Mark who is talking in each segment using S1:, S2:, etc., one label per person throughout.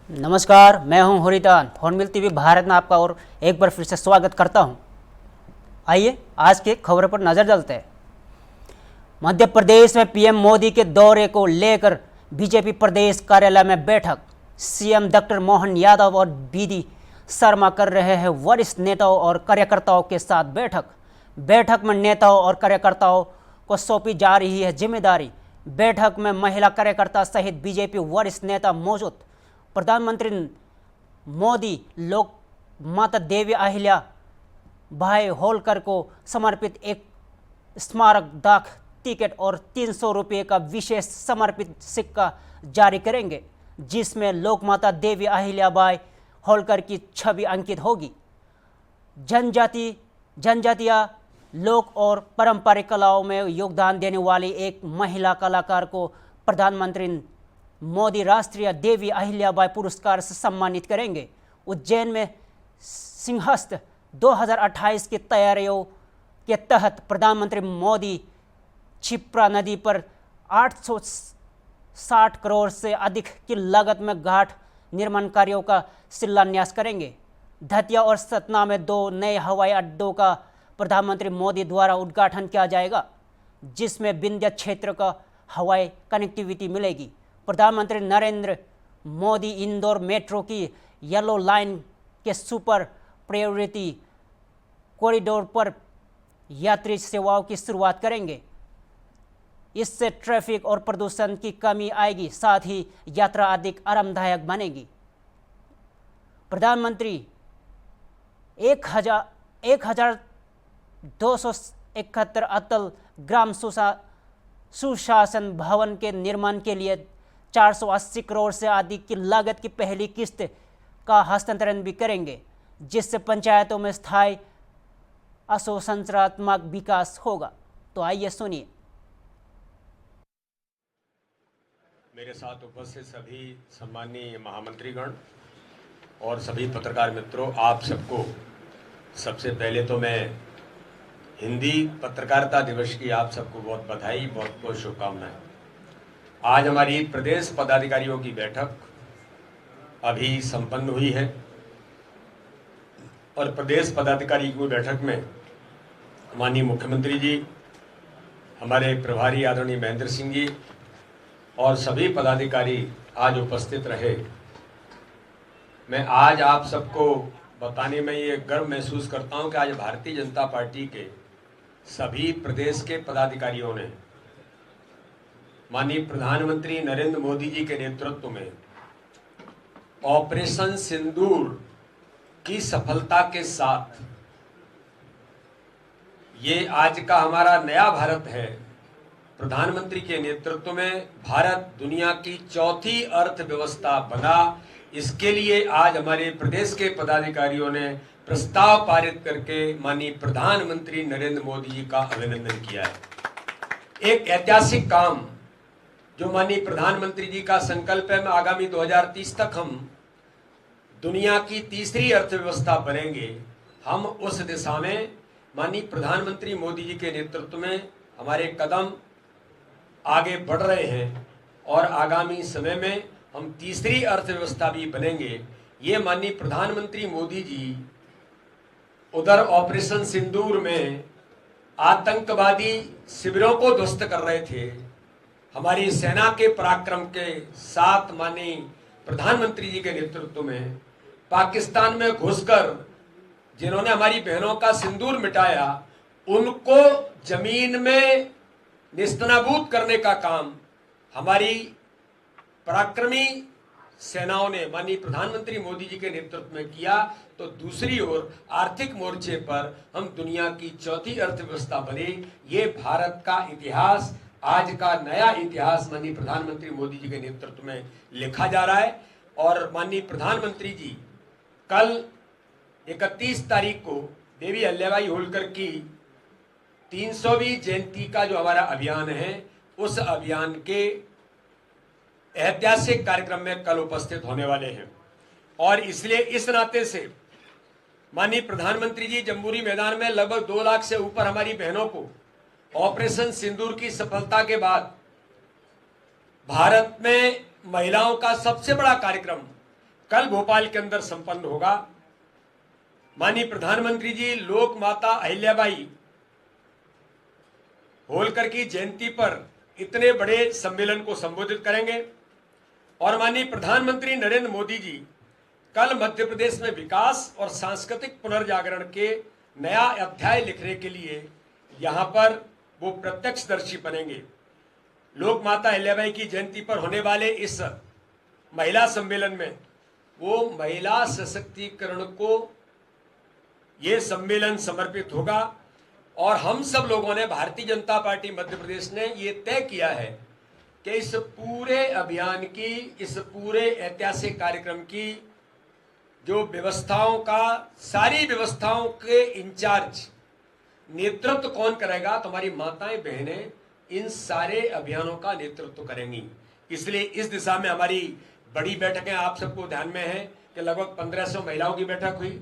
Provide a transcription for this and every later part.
S1: नमस्कार, मैं हूं हुरितान। हॉर्नबिल टीवी भारत में आपका और एक बार फिर से स्वागत करता हूं। आइए आज की खबर पर नजर डालते हैं। मध्य प्रदेश में पीएम मोदी के दौरे को लेकर बीजेपी प्रदेश कार्यालय में बैठक। सीएम डॉक्टर मोहन यादव और बीडी शर्मा कर रहे हैं वरिष्ठ नेताओं और कार्यकर्ताओं के साथ बैठक में नेताओं और कार्यकर्ताओं को सौंपी जा रही है जिम्मेदारी। बैठक में महिला कार्यकर्ता सहित बीजेपी वरिष्ठ नेता मौजूद। प्रधानमंत्री मोदी लोक माता देवी अहिल्या भाई होलकर को समर्पित एक स्मारक डाक टिकट और 300 रुपये का विशेष समर्पित सिक्का जारी करेंगे, जिसमें लोकमाता देवी अहिल्याबाई होलकर की छवि अंकित होगी। जनजातीय लोक और पारंपरिक कलाओं में योगदान देने वाली एक महिला कलाकार को प्रधानमंत्री मोदी राष्ट्रीय देवी अहिल्याबाई पुरस्कार से सम्मानित करेंगे। उज्जैन में सिंहस्थ 2028 की तैयारियों के तहत प्रधानमंत्री मोदी क्षिप्रा नदी पर 860 करोड़ से अधिक की लागत में घाट निर्माण कार्यों का शिलान्यास करेंगे। दतिया और सतना में 2 नए हवाई अड्डों का प्रधानमंत्री मोदी द्वारा उद्घाटन किया जाएगा, जिसमें विंध्य क्षेत्र का हवाई कनेक्टिविटी मिलेगी। प्रधानमंत्री नरेंद्र मोदी इंदौर मेट्रो की येलो लाइन के सुपर प्रायोरिटी कॉरिडोर पर यात्री सेवाओं की शुरुआत करेंगे। इससे ट्रैफिक और प्रदूषण की कमी आएगी, साथ ही यात्रा अधिक आरामदायक बनेगी। प्रधानमंत्री 1271 अटल ग्राम सुशासन भवन के निर्माण के लिए 480 करोड़ से अधिक की लागत की पहली किस्त का हस्तांतरण भी करेंगे, जिससे पंचायतों में स्थायी असंरचनात्मक विकास होगा। तो आइए सुनिए।
S2: मेरे साथ उपस्थित सभी सम्माननीय महामंत्रीगण और सभी पत्रकार मित्रों, आप सबको सबसे पहले तो मैं हिंदी पत्रकारिता दिवस की आप सबको बहुत बधाई, बहुत बहुत शुभकामनाएं। आज हमारी प्रदेश पदाधिकारियों की बैठक अभी संपन्न हुई है और प्रदेश पदाधिकारी की बैठक में माननीय मुख्यमंत्री जी, हमारे प्रभारी आदरणीय महेंद्र सिंह जी और सभी पदाधिकारी आज उपस्थित रहे। मैं आज आप सबको बताने में ये गर्व महसूस करता हूं कि आज भारतीय जनता पार्टी के सभी प्रदेश के पदाधिकारियों ने माननीय प्रधानमंत्री नरेंद्र मोदी जी के नेतृत्व में ऑपरेशन सिंदूर की सफलता के साथ ये आज का हमारा नया भारत है। प्रधानमंत्री के नेतृत्व में भारत दुनिया की चौथी अर्थव्यवस्था बना। इसके लिए आज हमारे प्रदेश के पदाधिकारियों ने प्रस्ताव पारित करके माननीय प्रधानमंत्री नरेंद्र मोदी जी का अभिनंदन किया है। एक ऐतिहासिक काम जो माननीय प्रधानमंत्री जी का संकल्प है, आगामी 2030 तक हम दुनिया की तीसरी अर्थव्यवस्था बनेंगे। हम उस दिशा में माननीय प्रधानमंत्री मोदी जी के नेतृत्व में हमारे कदम आगे बढ़ रहे हैं और आगामी समय में हम तीसरी अर्थव्यवस्था भी बनेंगे। ये माननीय प्रधानमंत्री मोदी जी उधर ऑपरेशन सिंदूर में आतंकवादी शिविरों को ध्वस्त कर रहे थे। हमारी सेना के पराक्रम के साथ माननीय प्रधानमंत्री जी के नेतृत्व में पाकिस्तान में घुसकर जिन्होंने हमारी बहनों का सिंदूर मिटाया, उनको जमीन में निस्तनाबूद करने का काम हमारी पराक्रमी सेनाओं ने माननीय प्रधानमंत्री मोदी जी के नेतृत्व में किया। तो दूसरी ओर आर्थिक मोर्चे पर हम दुनिया की चौथी अर्थव्यवस्था बने। ये भारत का इतिहास, आज का नया इतिहास माननीय प्रधानमंत्री मोदी जी के नेतृत्व में लिखा जा रहा है। और माननीय प्रधानमंत्री जी कल 31 तारीख को देवी अहिल्याबाई होलकर की 300वीं जयंती का जो हमारा अभियान है, उस अभियान के ऐतिहासिक कार्यक्रम में कल उपस्थित होने वाले हैं। और इसलिए इस नाते से माननीय प्रधानमंत्री जी जम्बूरी मैदान में लगभग 2 लाख से ऊपर हमारी बहनों को ऑपरेशन सिंदूर की सफलता के बाद भारत में महिलाओं का सबसे बड़ा कार्यक्रम कल भोपाल के अंदर संपन्न होगा। माननीय प्रधानमंत्री जी लोक माता अहिल्याबाई होलकर की जयंती पर इतने बड़े सम्मेलन को संबोधित करेंगे और माननीय प्रधानमंत्री नरेंद्र मोदी जी कल मध्य प्रदेश में विकास और सांस्कृतिक पुनर्जागरण के नया अध्याय लिखने के लिए यहां पर वो प्रत्यक्षदर्शी बनेंगे। लोक माता अहिल्याबाई की जयंती पर होने वाले इस महिला सम्मेलन में वो महिला सशक्तिकरण को ये सम्मेलन समर्पित होगा और हम सब लोगों ने, भारतीय जनता पार्टी मध्य प्रदेश ने ये तय किया है कि इस पूरे अभियान की, इस पूरे ऐतिहासिक कार्यक्रम की जो व्यवस्थाओं का, सारी व्यवस्थाओं के इंचार्ज नेतृत्व कौन करेगा, तो हमारी माताएं बहनें इन सारे अभियानों का नेतृत्व करेंगी। इसलिए इस दिशा में हमारी बड़ी बैठकें आप सबको ध्यान में है कि लगभग 1500 महिलाओं की बैठक हुई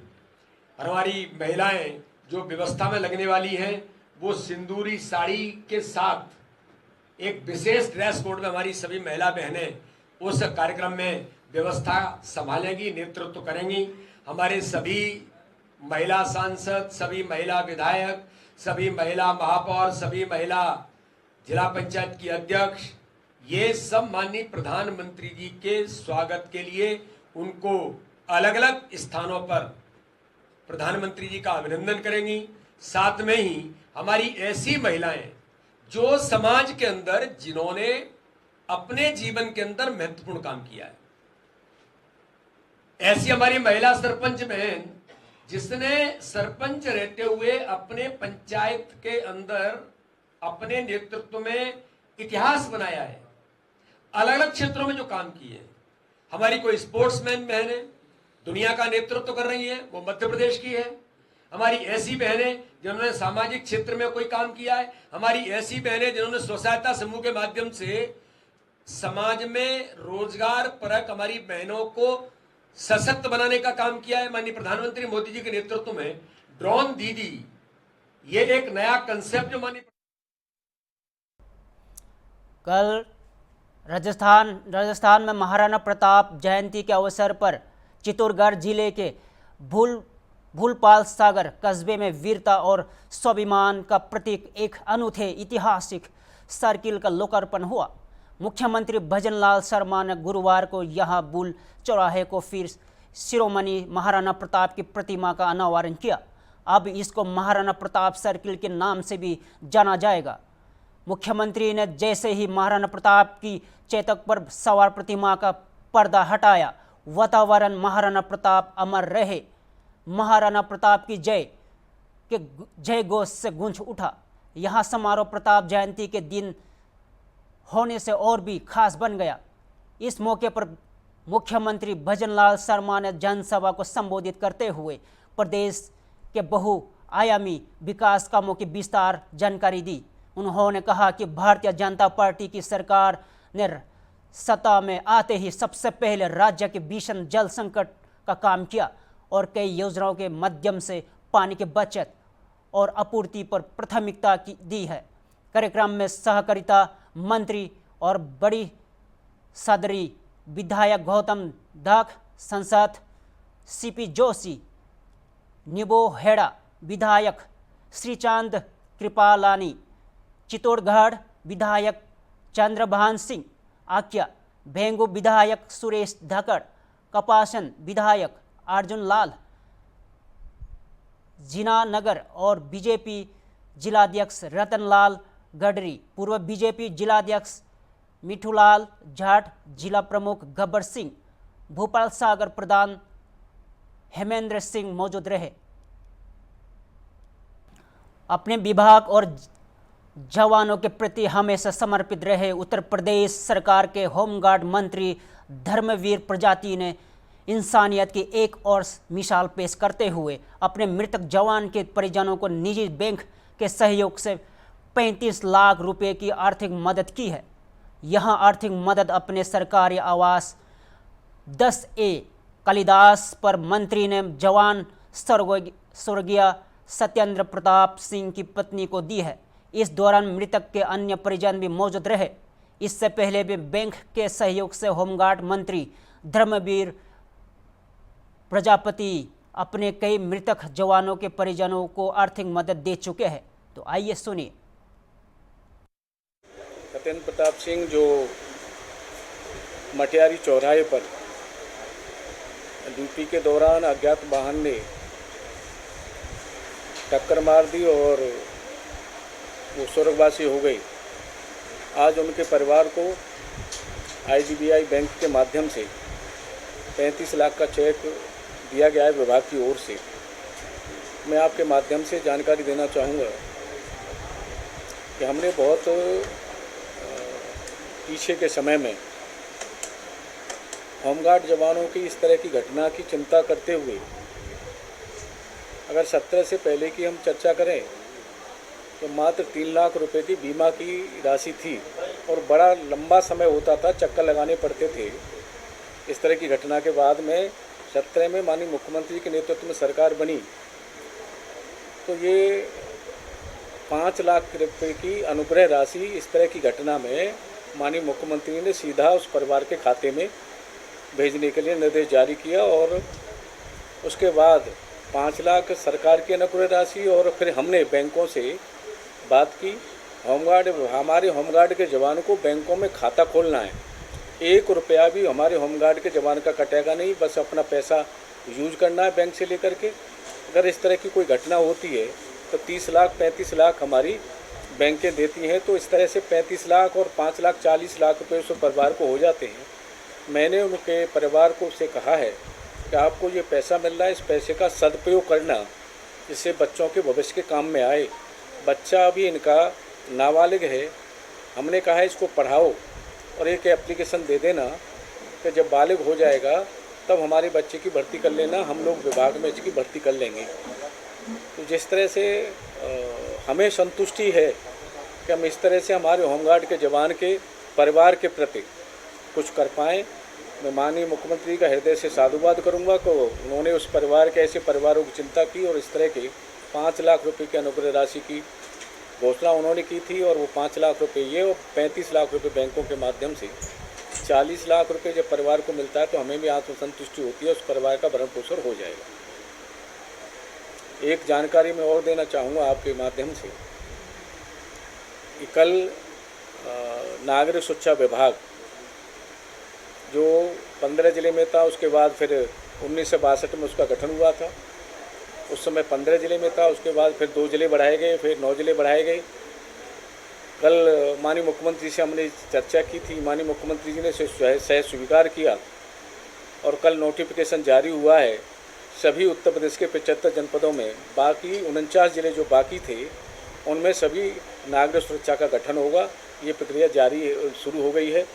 S2: और हमारी महिलाएं जो व्यवस्था में लगने वाली हैं वो सिंदूरी साड़ी के साथ एक विशेष ड्रेस कोड में हमारी सभी महिला बहनें उस कार्यक्रम में व्यवस्था संभालेंगी, नेतृत्व करेंगी। हमारे सभी महिला सांसद, सभी महिला विधायक, सभी महिला महापौर, सभी महिला जिला पंचायत की अध्यक्ष, ये सब माननीय प्रधानमंत्री जी के स्वागत के लिए उनको अलग अलग स्थानों पर प्रधानमंत्री जी का अभिनंदन करेंगी। साथ में ही हमारी ऐसी महिलाएं जो समाज के अंदर, जिन्होंने अपने जीवन के अंदर महत्वपूर्ण काम किया है, ऐसी हमारी महिला सरपंच बहन जिसने सरपंच रहते हुए अपने पंचायत के अंदर अपने नेतृत्व में इतिहास बनाया है, अलग अलग क्षेत्रों में जो काम किए। हमारी कोई स्पोर्ट्समैन बहनें दुनिया का नेतृत्व कर रही है, वो मध्य प्रदेश की है। हमारी ऐसी बहनें जिन्होंने सामाजिक क्षेत्र में कोई काम किया है, हमारी ऐसी बहनें जिन्होंने स्वसहायता समूह के माध्यम से समाज में रोजगार परक हमारी बहनों को सशक्त बनाने का काम किया है। माननीय प्रधानमंत्री मोदी जी के नेतृत्व में ड्रोन दीदी, ये एक नया कंसेप्ट जो माननीय
S1: कल राजस्थान में महाराणा प्रताप जयंती के अवसर पर चित्तौड़गढ़ जिले के भूलपाल सागर कस्बे में वीरता और स्वाभिमान का प्रतीक एक अनूठे ऐतिहासिक सर्किल का लोकार्पण हुआ। मुख्यमंत्री भजनलाल शर्मा ने गुरुवार को यहां बुल चौराहे को फिर शिरोमणि महाराणा प्रताप की प्रतिमा का अनावरण किया। अब इसको महाराणा प्रताप सर्किल के नाम से भी जाना जाएगा। मुख्यमंत्री ने जैसे ही महाराणा प्रताप की चेतक पर सवार प्रतिमा का पर्दा हटाया, वातावरण महाराणा प्रताप अमर रहे, महाराणा प्रताप की जय के जय घोष से गूंज उठा। यहाँ समारोह प्रताप जयंती के दिन होने से और भी खास बन गया। इस मौके पर मुख्यमंत्री भजनलाल शर्मा ने जनसभा को संबोधित करते हुए प्रदेश के बहुआयामी विकास कामों की विस्तार जानकारी दी। उन्होंने कहा कि भारतीय जनता पार्टी की सरकार ने सत्ता में आते ही सबसे पहले राज्य के भीषण जल संकट का काम किया और कई योजनाओं के माध्यम से पानी की बचत और आपूर्ति पर प्राथमिकता दी है। कार्यक्रम में सहकारिता मंत्री और बड़ी सदरी विधायक गौतम दाख, सांसद सीपी जोशी, निबो हेड़ा विधायक श्रीचांद कृपालानी, चित्तौड़गढ़ विधायक चंद्रभान सिंह आक्या, भेंगू विधायक सुरेश धकड़, कपासन विधायक अर्जुन लाल जीनानगर और बीजेपी जिलाध्यक्ष रतनलाल गडरी, पूर्व बीजेपी जिलाध्यक्ष मिठूलाल जाट, जिला प्रमुख गब्बर सिंह, भोपाल सागर प्रधान हेमेंद्र सिंह मौजूद रहे। अपने विभाग और जवानों के प्रति हमेशा समर्पित रहे उत्तर प्रदेश सरकार के होमगार्ड मंत्री धर्मवीर प्रजाति ने इंसानियत की एक और मिसाल पेश करते हुए अपने मृतक जवान के परिजनों को निजी बैंक के सहयोग से 35 लाख रुपए की आर्थिक मदद की है। यहां आर्थिक मदद अपने सरकारी आवास 10A कालिदास पर मंत्री ने जवान स्वर्गीय सत्येंद्र प्रताप सिंह की पत्नी को दी है। इस दौरान मृतक के अन्य परिजन भी मौजूद रहे। इससे पहले भी बैंक के सहयोग से होमगार्ड मंत्री धर्मवीर प्रजापति अपने कई मृतक जवानों के परिजनों को आर्थिक मदद दे चुके हैं। तो आइए सुनिए।
S3: सत्येंद्र प्रताप सिंह जो मटियारी चौराहे पर ड्यूटी के दौरान अज्ञात वाहन ने टक्कर मार दी और वो स्वर्गवासी हो गई। आज उनके परिवार को IDBI बैंक के माध्यम से 35 लाख का चेक दिया गया है विभाग की ओर से। मैं आपके माध्यम से जानकारी देना चाहूँगा कि हमने बहुत पीछे के समय में होमगार्ड जवानों की इस तरह की घटना की चिंता करते हुए, अगर 17 से पहले की हम चर्चा करें तो मात्र 3 लाख रुपए की बीमा की राशि थी और बड़ा लंबा समय होता था, चक्कर लगाने पड़ते थे। इस तरह की घटना के बाद में 17 में माननीय मुख्यमंत्री के नेतृत्व में सरकार बनी तो ये 5 लाख रुपए की अनुग्रह राशि इस तरह की घटना में माननीय मुख्यमंत्री ने सीधा उस परिवार के खाते में भेजने के लिए निर्देश जारी किया और उसके बाद 5 लाख सरकार की अनुग्रह राशि और फिर हमने बैंकों से बात की। हमारे होमगार्ड के जवानों को बैंकों में खाता खोलना है, 1 रुपया भी हमारे होमगार्ड के जवान का कटेगा नहीं, बस अपना पैसा यूज करना है बैंक से लेकर के। अगर इस तरह की कोई घटना होती है तो 30 लाख 35 लाख हमारी बैंकें देती हैं, तो इस तरह से 35 लाख और 5 लाख 40 लाख रुपये उस परिवार को हो जाते हैं। मैंने उनके परिवार को उससे कहा है कि आपको ये पैसा मिल रहा है, इस पैसे का सदुपयोग करना, जिससे बच्चों के भविष्य के काम में आए। बच्चा अभी इनका नाबालिग है, हमने कहा है इसको पढ़ाओ और एक एप्लीकेशन दे देना कि जब बालिग हो जाएगा तब हमारे बच्चे की भर्ती कर लेना, हम लोग विभाग में इसकी भर्ती कर लेंगे। तो जिस तरह से हमें संतुष्टि है कि हम इस तरह से हमारे होमगार्ड के जवान के परिवार के प्रति कुछ कर पाएँ। मैं माननीय मुख्यमंत्री का हृदय से साधुवाद करूंगा कि उन्होंने उस परिवार के ऐसे परिवारों की चिंता की और इस तरह के 5 लाख रुपए की अनुग्रह राशि की घोषणा उन्होंने की थी और वो 5 लाख रुपए ये और 35 लाख रुपए बैंकों के माध्यम से 40 लाख रुपए जब परिवार को मिलता है तो हमें भी आत्मसंतुष्टि होती है, उस परिवार का भरण पोषण हो जाएगा। एक जानकारी मैं और देना चाहूँगा आपके माध्यम से कि कल नागरिक शिक्षा विभाग जो 15 ज़िले में था, उसके बाद फिर 1962 में उसका गठन हुआ था। उस समय 15 ज़िले में था, उसके बाद फिर 2 ज़िले बढ़ाए गए, फिर 9 ज़िले बढ़ाए गए। कल माननीय मुख्यमंत्री से हमने चर्चा की थी, माननीय मुख्यमंत्री जी ने सह स्वीकार किया और कल नोटिफिकेशन जारी हुआ है। सभी उत्तर प्रदेश के 75 जनपदों में बाकी 49 ज़िले जो बाकी थे उनमें सभी नागरिक सुरक्षा का गठन होगा। ये प्रक्रिया शुरू हो गई है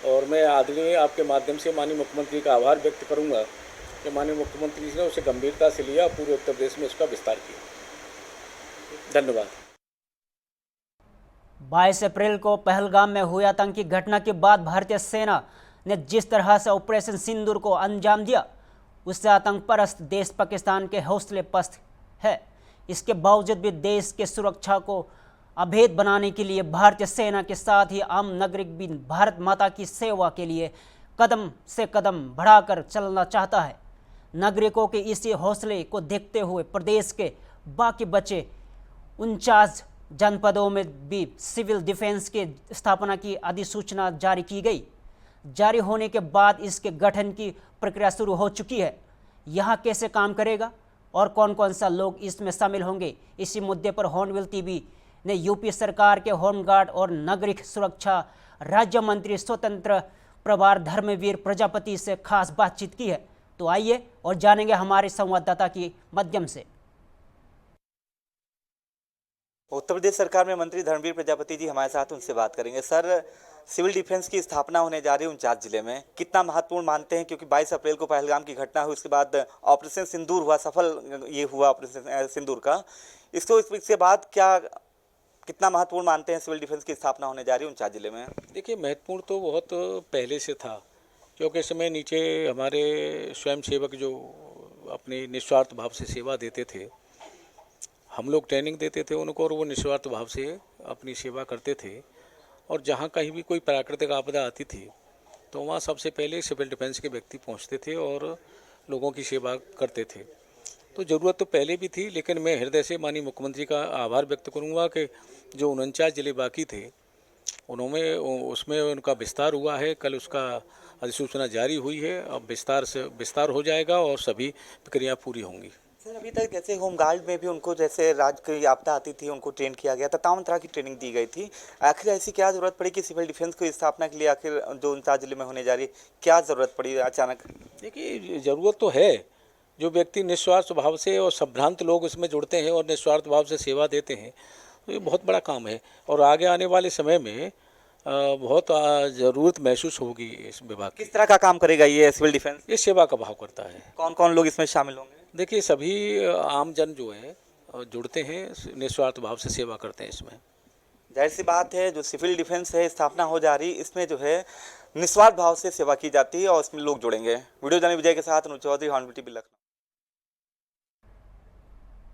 S3: और मैं आदरणीय आपके माध्यम से माननीय मुख्यमंत्री का आभार व्यक्त करूंगा कि माननीय मुख्यमंत्री जी ने उसे गंभीरता से लिया, पूरे उत्तर प्रदेश में इसका विस्तार किया। धन्यवाद।
S1: 22 अप्रैल को पहलगाम में हुई आतंकी घटना के बाद भारतीय सेना ने जिस तरह से ऑपरेशन सिंदूर को अंजाम दिया, उससे आतंकपरस्त देश पाकिस्तान के हौसले पस्त है। इसके बावजूद भी देश के सुरक्षा को अभेद बनाने के लिए भारतीय सेना के साथ ही आम नागरिक भी भारत माता की सेवा के लिए कदम से कदम बढ़ाकर चलना चाहता है। नागरिकों के इसी हौसले को देखते हुए प्रदेश के बाकी बचे 49 जनपदों में भी सिविल डिफेंस की स्थापना की अधिसूचना जारी की गई। जारी होने के बाद इसके गठन की प्रक्रिया शुरू हो चुकी है। यहाँ कैसे काम करेगा और कौन कौन सा लोग इसमें शामिल होंगे, इसी मुद्दे पर हॉर्नबिल टीवी ने यूपी सरकार के होमगार्ड और नागरिक सुरक्षा राज्य मंत्री स्वतंत्र प्रभार धर्मवीर प्रजापति से खास बातचीत की है। तो आइए और जानेंगे हमारे संवाददाता के माध्यम से।
S4: उत्तर प्रदेश सरकार में मंत्री धर्मवीर प्रजापति जी हमारे साथ, उनसे बात करेंगे। सर, सिविल डिफेंस की स्थापना होने जा रही है 49 जिले में, कितना महत्वपूर्ण मानते हैं? क्योंकि 22 अप्रैल को पहलगाम की घटना हुई, उसके बाद ऑपरेशन सिंदूर हुआ, सफल ये हुआ ऑपरेशन सिंदूर का। इसके बाद कितना महत्वपूर्ण मानते हैं सिविल डिफेंस की स्थापना होने जा रही है 49 जिले में?
S3: देखिए, महत्वपूर्ण तो बहुत पहले से था, क्योंकि इस समय नीचे हमारे स्वयं सेवक जो अपने निस्वार्थ भाव से सेवा देते थे, हम लोग ट्रेनिंग देते थे उनको और वो निस्वार्थ भाव से अपनी सेवा करते थे। और जहाँ कहीं भी कोई प्राकृतिक आपदा आती थी तो वहाँ सबसे पहले सिविल डिफेंस के व्यक्ति पहुँचते थे और लोगों की सेवा करते थे। तो ज़रूरत तो पहले भी थी, लेकिन मैं हृदय से माननीय मुख्यमंत्री का आभार व्यक्त करूंगा कि जो 49 जिले बाकी थे उन्होंने उसमें उनका विस्तार हुआ है। कल उसका अधिसूचना जारी हुई है। अब विस्तार हो जाएगा और सभी प्रक्रिया पूरी होंगी।
S4: सर अभी तक जैसे होमगार्ड में भी उनको जैसे राज्य की आपदा आती थी उनको ट्रेन किया गया था, तमाम तरह की ट्रेनिंग दी गई थी। आखिर ऐसी क्या ज़रूरत पड़ी कि सिविल डिफेंस की स्थापना के लिए आखिर जो 49 जिले में होने जा रही, क्या ज़रूरत पड़ी अचानक?
S3: देखिए, ज़रूरत तो है। जो व्यक्ति निस्वार्थ भाव से और संभ्रांत लोग इसमें जुड़ते हैं और निस्वार्थ भाव से सेवा देते हैं, तो ये बहुत बड़ा काम है और आगे आने वाले समय में बहुत ज़रूरत महसूस होगी इस विभाग की।
S4: किस तरह का काम करेगा ये सिविल डिफेंस?
S3: ये सेवा का भाव करता है।
S4: कौन कौन लोग इसमें शामिल होंगे?
S3: देखिए, सभी आम जन जो है जुड़ते हैं, निस्वार्थ भाव से सेवा करते हैं इसमें।
S4: जाहिर सी बात है, जो सिविल डिफेंस है स्थापना हो जा रही, इसमें जो है निस्वार्थ भाव से सेवा की जाती है और इसमें लोग जुड़ेंगे। वीडियो जर्नलिस्ट विजय के साथ अनुज चौधरी, हॉर्न टीवी लखनऊ।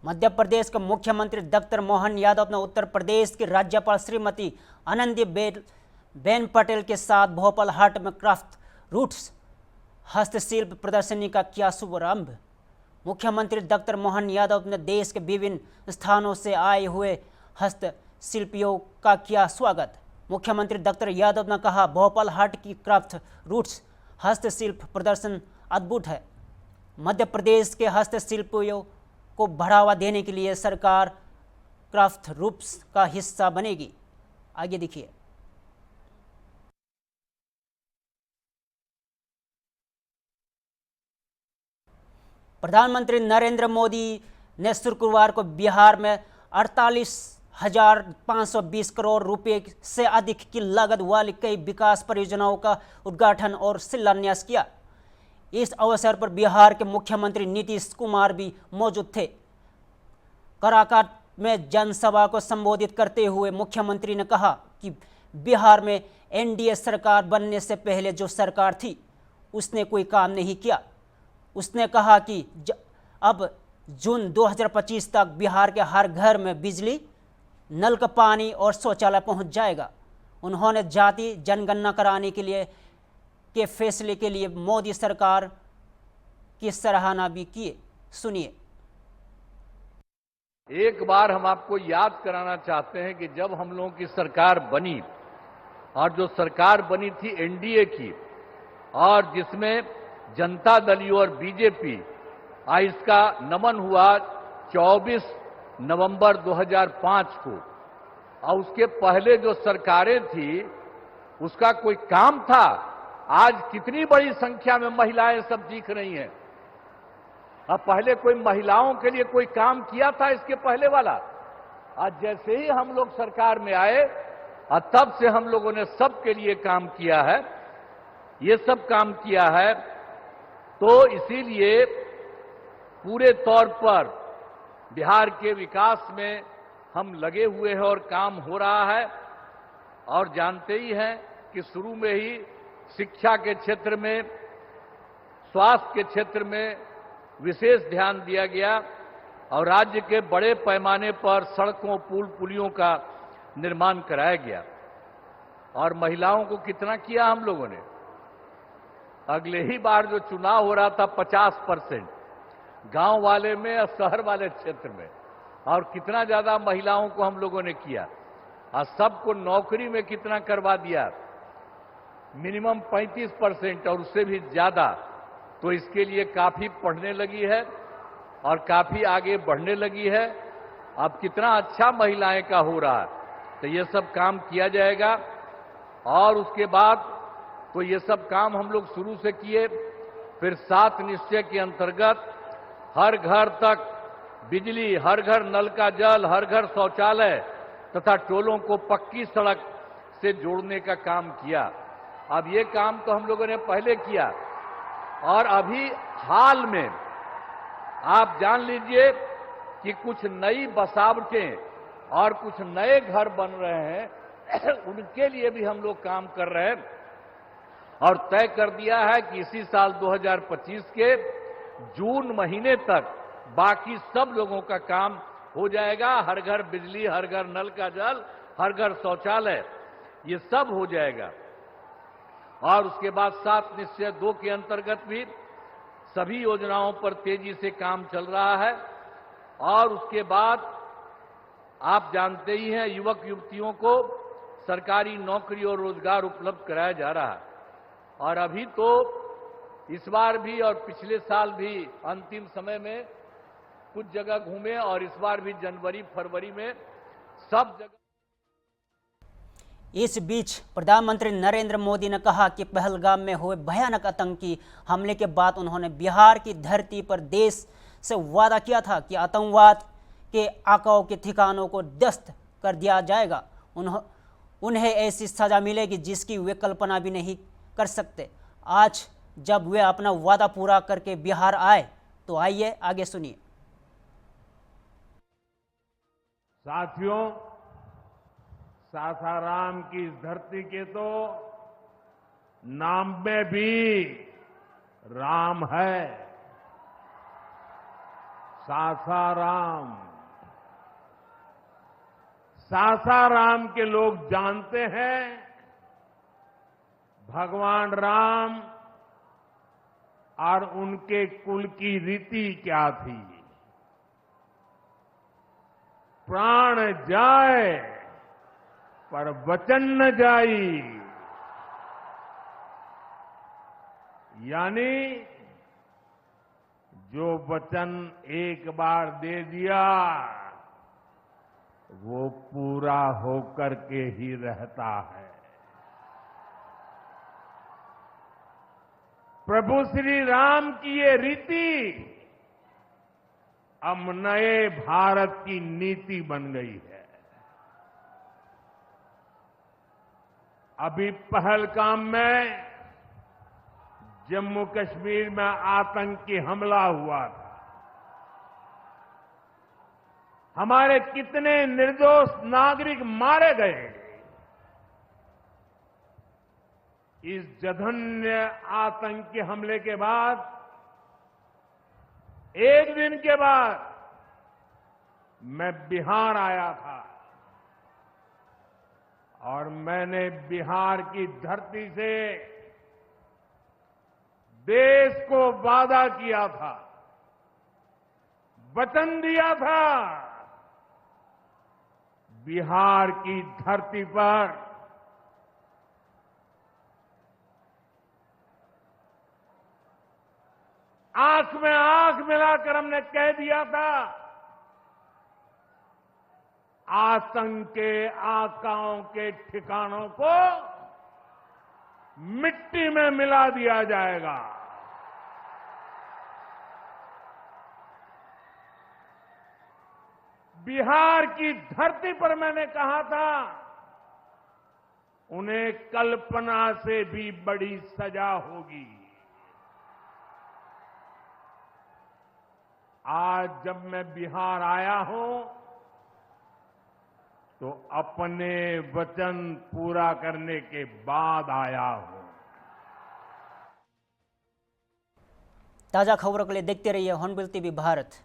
S1: मध्य प्रदेश के मुख्यमंत्री डॉक्टर मोहन यादव ने उत्तर प्रदेश की राज्यपाल श्रीमती आनंदीबेन पटेल के साथ भोपाल हाट में क्राफ्ट रूट्स हस्तशिल्प प्रदर्शनी का किया शुभारंभ। मुख्यमंत्री डॉक्टर मोहन यादव ने देश के विभिन्न स्थानों से आए हुए हस्तशिल्पियों का किया स्वागत। मुख्यमंत्री डॉक्टर यादव ने कहा, भोपाल हाट की क्राफ्ट रूट्स हस्तशिल्प प्रदर्शन अद्भुत है। मध्य प्रदेश के हस्तशिल्पियों को बढ़ावा देने के लिए सरकार क्राफ्ट रूट्स का हिस्सा बनेगी। आगे देखिए। प्रधानमंत्री नरेंद्र मोदी ने शुक्रवार को बिहार में 48,520 करोड़ रुपए से अधिक की लागत वाली कई विकास परियोजनाओं का उद्घाटन और शिलान्यास किया। इस अवसर पर बिहार के मुख्यमंत्री नीतीश कुमार भी मौजूद थे। कराकाट में जनसभा को संबोधित करते हुए मुख्यमंत्री ने कहा कि बिहार में एनडीए सरकार बनने से पहले जो सरकार थी उसने कोई काम नहीं किया। उसने कहा कि अब जून 2025 तक बिहार के हर घर में बिजली, नल का पानी और शौचालय पहुंच जाएगा। उन्होंने जाति जनगणना कराने के फैसले के लिए मोदी सरकार की सराहना भी की। सुनिए।
S5: एक बार हम आपको याद कराना चाहते हैं कि जब हम लोगों की सरकार बनी और जो सरकार बनी थी एनडीए की और जिसमें जनता दल यू और बीजेपी, इसका नमन हुआ 24 नवंबर 2005 को, और उसके पहले जो सरकारें थी उसका कोई काम था? आज कितनी बड़ी संख्या में महिलाएं सब दिख रही हैं। अब पहले कोई महिलाओं के लिए कोई काम किया था इसके पहले वाला? आज जैसे ही हम लोग सरकार में आए और तब से हम लोगों ने सबके लिए काम किया है, ये सब काम किया है। तो इसीलिए पूरे तौर पर बिहार के विकास में हम लगे हुए हैं और काम हो रहा है। और जानते ही हैं कि शुरू में ही शिक्षा के क्षेत्र में, स्वास्थ्य के क्षेत्र में विशेष ध्यान दिया गया और राज्य के बड़े पैमाने पर सड़कों, पुल, पुलियों का निर्माण कराया गया। और महिलाओं को कितना किया हम लोगों ने? अगले ही बार जो चुनाव हो रहा था 50% गांव वाले में और शहर वाले क्षेत्र में, और कितना ज्यादा महिलाओं को हम लोगों ने किया और सबको नौकरी में कितना करवा दिया, मिनिमम 35% और उससे भी ज्यादा। तो इसके लिए काफी पढ़ने लगी है और काफी आगे बढ़ने लगी है। अब कितना अच्छा महिलाएं का हो रहा है। तो ये सब काम किया जाएगा और उसके बाद तो ये सब काम हम लोग शुरू से किए। फिर 7 निश्चय के अंतर्गत हर घर तक बिजली, हर घर नल का जल, हर घर शौचालय तथा टोलों को पक्की सड़क से जोड़ने का काम किया। अब ये काम तो हम लोगों ने पहले किया और अभी हाल में आप जान लीजिए कि कुछ नई बसावटें और कुछ नए घर बन रहे हैं उनके लिए भी हम लोग काम कर रहे हैं और तय कर दिया है कि इसी साल 2025 के जून महीने तक बाकी सब लोगों का काम हो जाएगा। हर घर बिजली, हर घर नल का जल, हर घर शौचालय, ये सब हो जाएगा। और उसके बाद 7 निश्चय 2 के अंतर्गत भी सभी योजनाओं पर तेजी से काम चल रहा है और उसके बाद आप जानते ही हैं युवक युवतियों को सरकारी नौकरी और रोजगार उपलब्ध कराया जा रहा है। और अभी तो इस बार भी और पिछले साल भी अंतिम समय में कुछ जगह घूमे और इस बार भी जनवरी फरवरी में सब जगह।
S1: इस बीच प्रधानमंत्री नरेंद्र मोदी ने कहा कि पहलगाम में हुए भयानक आतंकी हमले के बाद उन्होंने बिहार की धरती पर देश से वादा किया था कि आतंकवाद के आकाओं के ठिकानों को ध्वस्त कर दिया जाएगा। उन्हें ऐसी सजा मिलेगी जिसकी वे कल्पना भी नहीं कर सकते। आज जब वे अपना वादा पूरा करके बिहार आए तो आइए आगे सुनिए।
S6: साथियों, सासाराम की इस धरती के तो नाम में भी राम है। सासाराम, सासाराम के लोग जानते हैं भगवान राम और उनके कुल की रीति क्या थी। प्राण जाए पर वचन न जाई, यानी जो वचन एक बार दे दिया वो पूरा होकर के ही रहता है। प्रभु श्री राम की ये रीति अब नए भारत की नीति बन गई है। अभी पहलगाम में जम्मू कश्मीर में आतंकी हमला हुआ था। हमारे कितने निर्दोष नागरिक मारे गए। इस जघन्य आतंकी हमले के बाद एक दिन के बाद मैं बिहार आया था और मैंने बिहार की धरती से देश को वादा किया था, वचन दिया था, बिहार की धरती पर आंख में आंख मिलाकर हमने कह दिया था आतंक के आकाओं के ठिकानों को मिट्टी में मिला दिया जाएगा। बिहार की धरती पर मैंने कहा था उन्हें कल्पना से भी बड़ी सजा होगी। आज जब मैं बिहार आया हूं तो अपने वचन पूरा करने के बाद आया हूं।
S1: ताज़ा खबरों के लिए देखते रहिए हॉर्नबिल टीवी भारत।